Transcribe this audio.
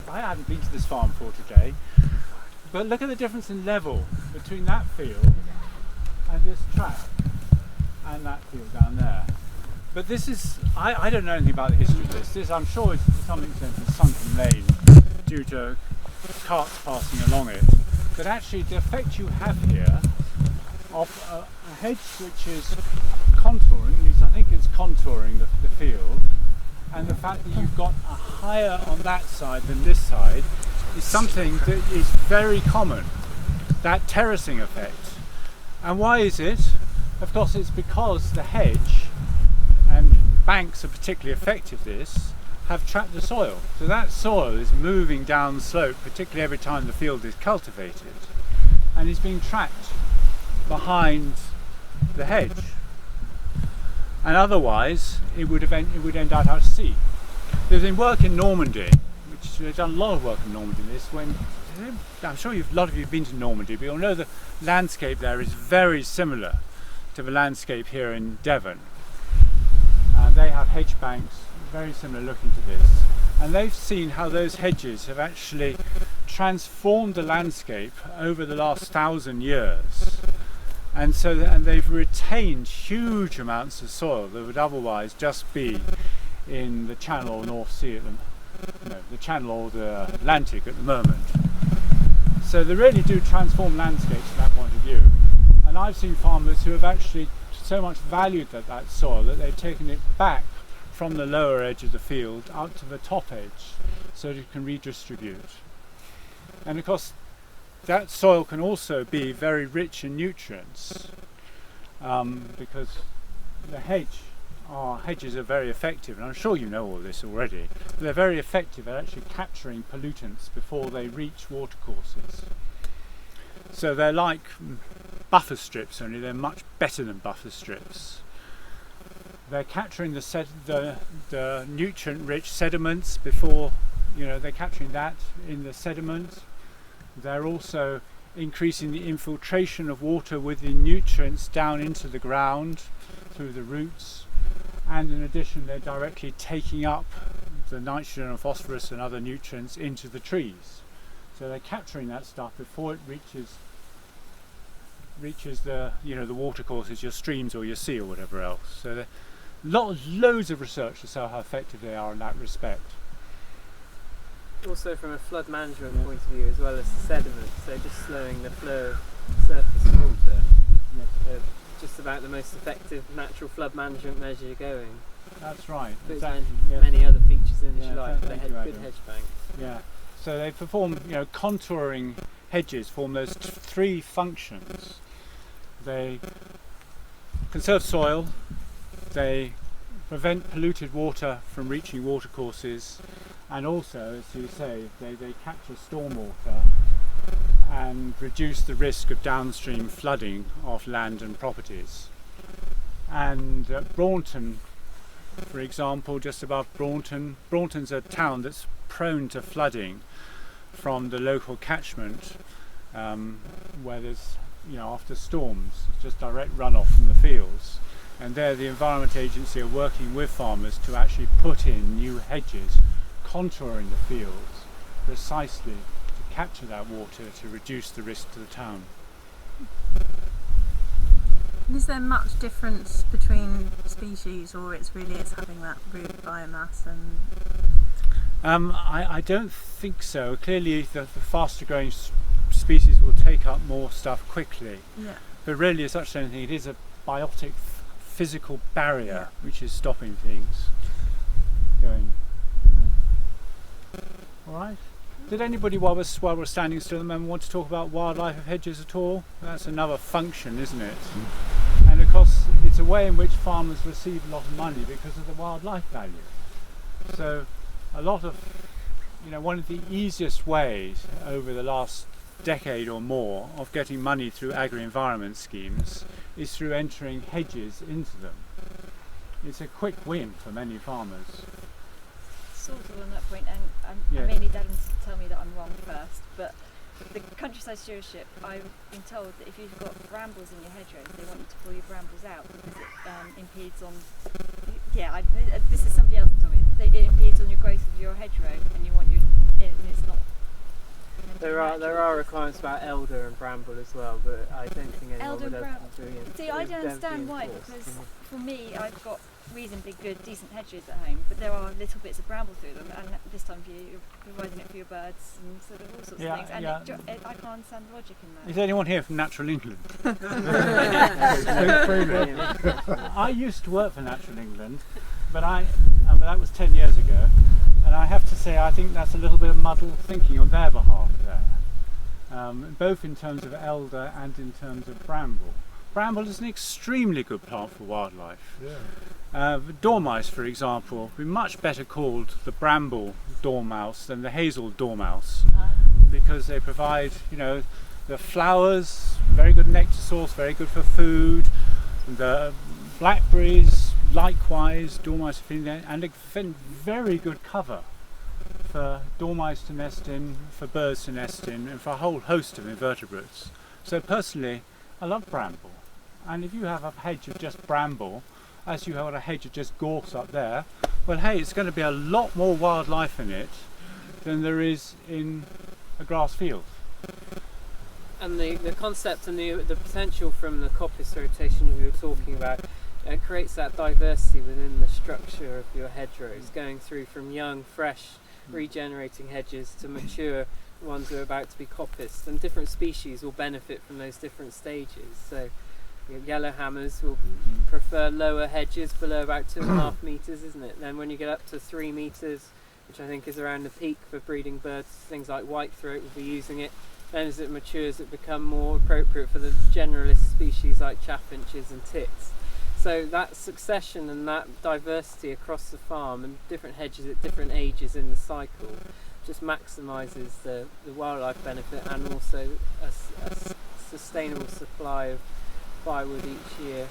I haven't been to this farm for today, but look at the difference in level between that field and this track and that field down there. But this is, I don't know anything about the history of this. This, I'm sure, is to some extent a sunken lane due to carts passing along it. But actually the effect you have here of a hedge which is contouring, at least I think it's contouring the field, and the fact that you've got a higher on that side than this side is something that is very common, that terracing effect. And why is it? Of course it's because the hedge, and banks are particularly effective at this, have trapped the soil. So that soil is moving down the slope, particularly every time the field is cultivated, and is being trapped behind the hedge. And otherwise it would end out to sea. There's been work in Normandy, which they've done a lot of work in Normandy. I'm sure a lot of you have been to Normandy, but you'll know the landscape there is very similar to the landscape here in Devon. They have hedge banks very similar looking to this, and they've seen how those hedges have actually transformed the landscape over the last 1,000 years. And they've retained huge amounts of soil that would otherwise just be in the Channel or North Sea the Channel or the Atlantic at the moment. So they really do transform landscapes from that point of view. And I've seen farmers who have actually so much valued that soil that they've taken it back from the lower edge of the field out to the top edge so that it can redistribute. And of course that soil can also be very rich in nutrients because the hedges are very effective, and I'm sure you know all this already. They're very effective at actually capturing pollutants before they reach watercourses. So they're like buffer strips, only they're much better than buffer strips. They're capturing the nutrient-rich sediments before, they're capturing that in the sediment. They're also increasing the infiltration of water with the nutrients down into the ground through the roots, and in addition they're directly taking up the nitrogen and phosphorus and other nutrients into the trees. So they're capturing that stuff before it reaches the the watercourses, your streams or your sea or whatever else. So there loads of research to show how effective they are in that respect. Also from a flood management point of view, as well as sediment, so just slowing the flow of surface water. Just about the most effective natural flood management measure going. That's right. But exactly. Many other features in the like the good hedge bank. Yeah. So they perform, contouring hedges form those three functions. They conserve soil, they prevent polluted water from reaching watercourses, and also, as you say, they capture stormwater and reduce the risk of downstream flooding of land and properties. And Braunton, for example, just above Braunton's a town that's prone to flooding from the local catchment, where there's, after storms, it's just direct runoff from the fields. And there the Environment Agency are working with farmers to actually put in new hedges contouring the fields precisely to capture that water to reduce the risk to the town. Is there much difference between species, or it's having that root biomass? And I don't think so. Clearly the faster growing species will take up more stuff quickly. Yeah. But really as such anything, it is a biotic physical barrier which is stopping things going. Alright. Did anybody while we're standing still at the moment want to talk about wildlife of hedges at all? That's another function, isn't it? And of course it's a way in which farmers receive a lot of money because of the wildlife value. So a lot of, one of the easiest ways over the last decade or more of getting money through agri-environment schemes is through entering hedges into them. It's a quick win for many farmers. Sort of on that point, and I may need Devon to tell me that I'm wrong first, but the countryside stewardship, I've been told that if you've got brambles in your hedgerows, they want you to pull your brambles out because it impedes on. This is somebody else who told me. It impedes on your growth of your hedgerow, and you want it's There are requirements about elder and bramble as well, but I don't think anyone Elder would and ever bramble. do. See, I don't ever be understand why, enforced. because for me, I've got reasonably good, decent hedges at home, but there are little bits of bramble through them, and this time of year you're providing it for your birds and sort of all sorts of things, and I can't understand the logic in that. Is anyone here from Natural England? I used to work for Natural England, but that was 10 years ago, and I have to say I think that's a little bit of muddled thinking on their behalf there, both in terms of elder and in terms of bramble. Bramble is an extremely good plant for wildlife. Dormice, for example, would be much better called the bramble dormouse than the hazel dormouse, because they provide, the flowers, very good nectar source, very good for food. The blackberries, likewise, dormice are feeding there, and a very good cover for dormice to nest in, for birds to nest in, and for a whole host of invertebrates. So personally, I love bramble. And if you have a hedge of just bramble, as you have a hedge of just gorse up there, well, hey, it's going to be a lot more wildlife in it than there is in a grass field. And the concept and the potential from the coppice rotation you were talking about, it creates that diversity within the structure of your hedgerows, going through from young, fresh, regenerating hedges to mature ones that are about to be coppiced, and different species will benefit from those different stages. So yellow hammers will prefer lower hedges below about 2.5 metres, isn't it? Then when you get up to 3 metres, which I think is around the peak for breeding birds, things like whitethroat will be using it. Then as it matures, it becomes more appropriate for the generalist species like chaffinches and tits. So that succession and that diversity across the farm and different hedges at different ages in the cycle just maximises the wildlife benefit and also a sustainable supply of firewood each year.